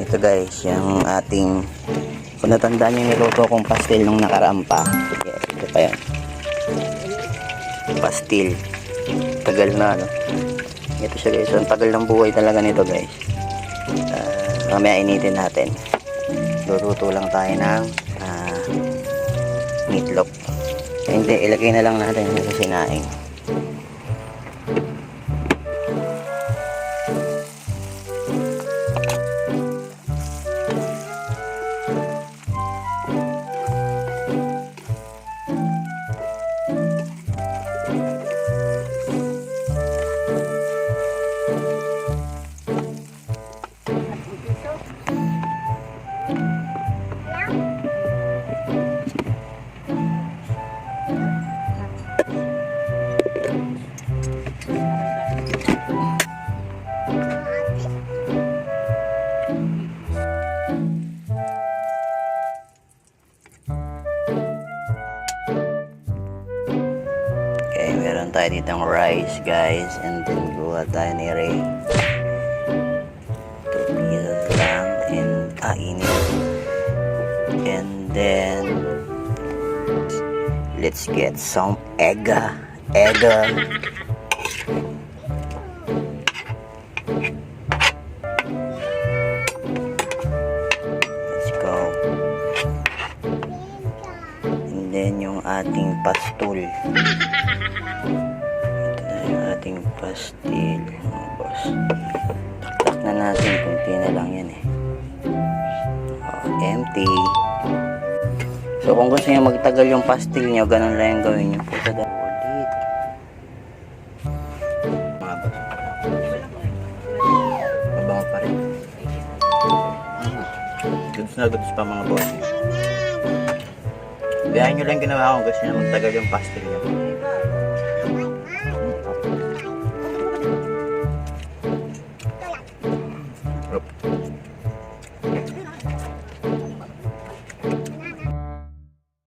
Ito guys, yung ating, kung natandaan yung niluto kong pastil nung nakaraan pa. Ito pa yan. Pastil. Tagal na, no? Ito siya guys. Ang tagal ng buhay talaga nito guys. Mamaya initin natin. Luluto lang tayo ng meatloaf. Hindi, ilagay na lang natin sa sinaing. Meron tayo ditong rice guys, and then gawa tayo ni Ray 2 pieces lang and kainin, and then let's get some egg. Let's go. And then yung ating pastul. Ito na yung ating pastil, mga boss. Taktak na natin, kunti na lang yan eh. Empty. So kung gusto nyo magtagal yung pastil nyo, ganun lang yung gawin nyo. Puta daw ulit. Mga boss. Mabango pa rin. Goods na goods pa mga boss. Biyahin nyo lang ginawa kung gusto nyo magtagal yung pastil nyo.